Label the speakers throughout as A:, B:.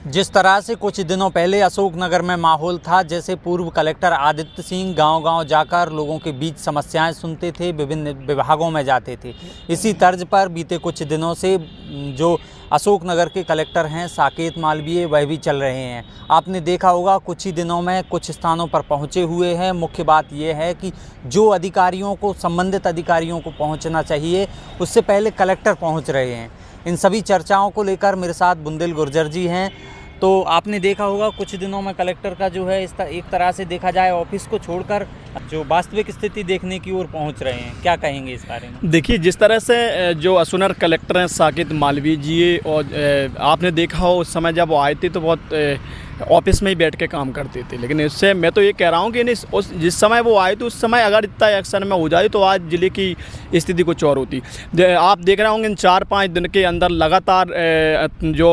A: जिस तरह से कुछ दिनों पहले अशोकनगर में माहौल था, जैसे पूर्व कलेक्टर आदित्य सिंह गांव-गांव जाकर लोगों के बीच समस्याएं सुनते थे, विभिन्न विभागों में जाते थे। इसी तर्ज पर बीते कुछ दिनों से जो अशोकनगर के कलेक्टर हैं साकेत मालवीय, वह भी चल रहे हैं। आपने देखा होगा कुछ ही दिनों में कुछ स्थानों पर पहुंचे हुए हैं। मुख्य बात यह है कि जो अधिकारियों को, संबंधित अधिकारियों को पहुंचना चाहिए, उससे पहले कलेक्टर पहुंच रहे हैं। इन सभी चर्चाओं को लेकर मेरे साथ बुंदेल गुर्जर जी हैं। तो आपने देखा होगा कुछ दिनों में कलेक्टर का जो है एक तरह से देखा जाए ऑफिस को छोड़कर जो वास्तविक स्थिति देखने की ओर पहुंच रहे हैं। क्या कहेंगे इस बारे में?
B: देखिए, जिस तरह से जो अशोकनगर कलेक्टर हैं साकेत मालवीय जी, और आपने देखा हो उस समय जब वो आए थे तो बहुत ऑफिस में ही बैठ के काम करते थे। लेकिन इससे मैं तो ये कह रहा हूँ कि जिस समय वो आए तो उस समय अगर इतना एक्शन में हो जाए तो आज ज़िले की स्थिति कुछ और होती। आप देख रहे होंगे इन 4-5 दिन के अंदर लगातार जो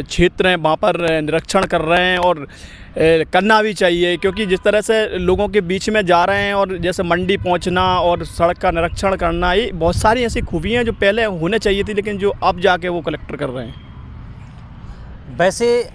B: क्षेत्र हैं वहाँ पर निरीक्षण कर रहे हैं, और करना भी चाहिए, क्योंकि जिस तरह से लोगों के बीच में जा रहे हैं और जैसे मंडी पहुंचना और सड़क का निरीक्षण करना, ये बहुत सारी ऐसी खूबियाँ हैं जो पहले होने चाहिए थी, लेकिन जो अब जाके वो कलेक्टर कर रहे हैं।
A: वैसे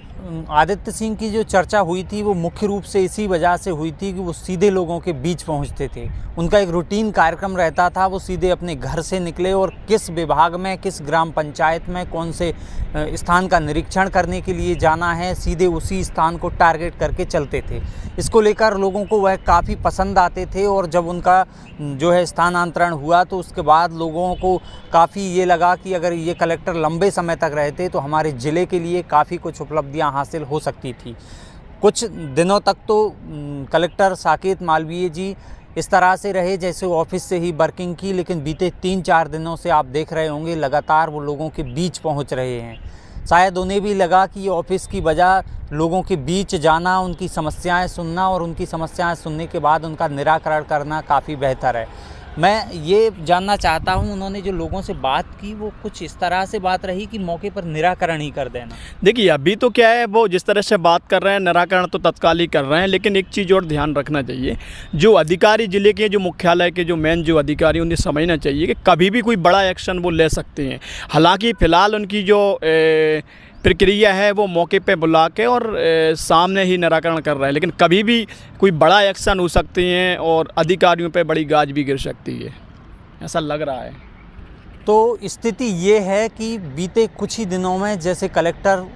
A: आदित्य सिंह की जो चर्चा हुई थी वो मुख्य रूप से इसी वजह से हुई थी कि वो सीधे लोगों के बीच पहुंचते थे। उनका एक रूटीन कार्यक्रम रहता था, वो सीधे अपने घर से निकले और किस विभाग में, किस ग्राम पंचायत में कौन से स्थान का निरीक्षण करने के लिए जाना है, सीधे उसी स्थान को टारगेट करके चलते थे। इसको लेकर लोगों को वह काफ़ी पसंद आते थे, और जब उनका जो है स्थानांतरण हुआ तो उसके बाद लोगों को काफ़ी ये लगा कि अगर ये कलेक्टर लंबे समय तक रहते तो हमारे ज़िले के लिए काफ़ी कुछ उपलब्धियां हासिल हो सकती थी। कुछ दिनों तक तो कलेक्टर साकेत मालवीय जी इस तरह से रहे जैसे ऑफिस से ही वर्किंग की, लेकिन बीते 3-4 दिनों से आप देख रहे होंगे लगातार वो लोगों के बीच पहुंच रहे हैं। शायद उन्हें भी लगा कि ये ऑफिस की वजह लोगों के बीच जाना, उनकी समस्याएं सुनना और उनकी समस्याएं सुनने के बाद उनका निराकरण करना काफ़ी बेहतर है। मैं ये जानना चाहता हूँ, उन्होंने जो लोगों से बात की वो कुछ इस तरह से बात रही कि मौके पर निराकरण ही कर देना।
B: देखिए, अभी तो क्या है, वो जिस तरह से बात कर रहे हैं निराकरण तो तत्काल ही कर रहे हैं, लेकिन एक चीज़ और ध्यान रखना चाहिए, जो अधिकारी ज़िले के, जो मुख्यालय के जो मेन जो अधिकारी, उन्हें समझना चाहिए कि कभी भी कोई बड़ा एक्शन वो ले सकते हैं। हालांकि फ़िलहाल उनकी जो प्रक्रिया है वो मौके पे बुला के और सामने ही निराकरण कर रहे हैं, लेकिन कभी भी कोई बड़ा एक्शन हो सकते हैं और अधिकारियों पे बड़ी गाज भी गिर सकती है, ऐसा लग रहा है।
A: तो स्थिति ये है कि बीते कुछ ही दिनों में जैसे कलेक्टर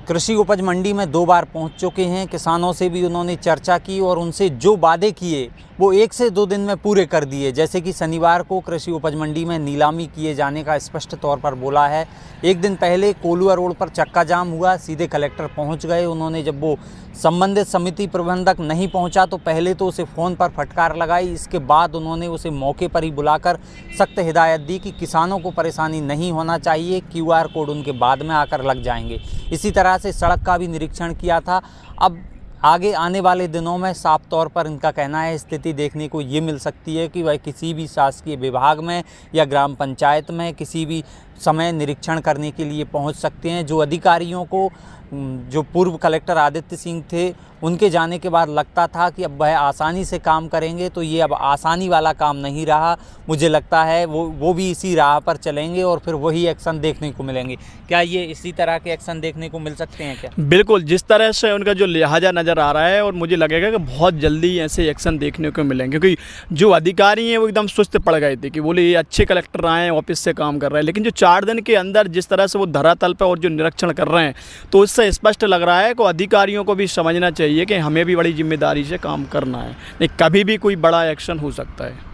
A: कृषि उपज मंडी में 2 बार पहुंच चुके हैं, किसानों से भी उन्होंने चर्चा की और उनसे जो वादे किए वो 1 से 2 दिन में पूरे कर दिए। जैसे कि शनिवार को कृषि उपज मंडी में नीलामी किए जाने का स्पष्ट तौर पर बोला है। एक दिन पहले कोलुआ रोड पर चक्का जाम हुआ, सीधे कलेक्टर पहुंच गए। उन्होंने जब वो संबंधित समिति प्रबंधक नहीं पहुंचा तो पहले तो उसे फ़ोन पर फटकार लगाई, इसके बाद उन्होंने उसे मौके पर ही बुलाकर सख्त हिदायत दी कि किसानों को परेशानी नहीं होना चाहिए, QR कोड उनके बाद में आकर लग जाएंगे। इसी तरह से सड़क का भी निरीक्षण किया था। अब आगे आने वाले दिनों में साफ तौर पर इनका कहना है स्थिति देखने को ये मिल सकती है कि वह किसी भी शासकीय विभाग में या ग्राम पंचायत में किसी भी समय निरीक्षण करने के लिए पहुंच सकते हैं। जो अधिकारियों को, जो पूर्व कलेक्टर आदित्य सिंह थे, उनके जाने के बाद लगता था कि अब वह आसानी से काम करेंगे, तो ये अब आसानी वाला काम नहीं रहा। मुझे लगता है वो भी इसी राह पर चलेंगे और फिर वही एक्शन देखने को मिलेंगे। क्या ये इसी तरह के एक्शन देखने को मिल सकते हैं क्या?
B: बिल्कुल, जिस तरह से उनका जो लिहाजा नज़र आ रहा है, और मुझे लगेगा कि बहुत जल्दी ऐसे एक्शन देखने को मिलेंगे, क्योंकि जो अधिकारी हैं वो एकदम सुस्त पड़ गए थे कि बोले ये अच्छे कलेक्टर आए हैं, ऑफिस से काम कर रहे हैं, लेकिन जो 4 दिन के अंदर जिस तरह से वो धरातल पर और जो निरीक्षण कर रहे हैं, तो उससे स्पष्ट लग रहा है कि अधिकारियों को भी समझना चाहिए कि हमें भी बड़ी जिम्मेदारी से काम करना है, नहीं कभी भी कोई बड़ा एक्शन हो सकता है।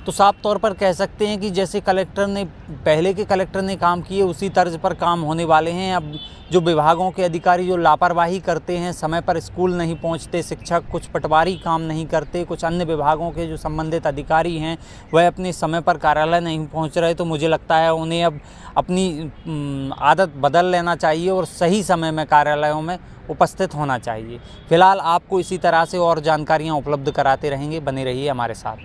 A: तो साफ तौर पर कह सकते हैं कि जैसे कलेक्टर ने, पहले के कलेक्टर ने काम किए उसी तर्ज पर काम होने वाले हैं। अब जो विभागों के अधिकारी जो लापरवाही करते हैं, समय पर स्कूल नहीं पहुंचते शिक्षक, कुछ पटवारी काम नहीं करते, कुछ अन्य विभागों के जो संबंधित अधिकारी हैं वह अपने समय पर कार्यालय नहीं पहुंच रहे, तो मुझे लगता है उन्हें अब अपनी आदत बदल लेना चाहिए और सही समय में कार्यालयों में उपस्थित होना चाहिए। फिलहाल आपको इसी तरह से और जानकारियाँ उपलब्ध कराते रहेंगे, बने रहिए हमारे साथ।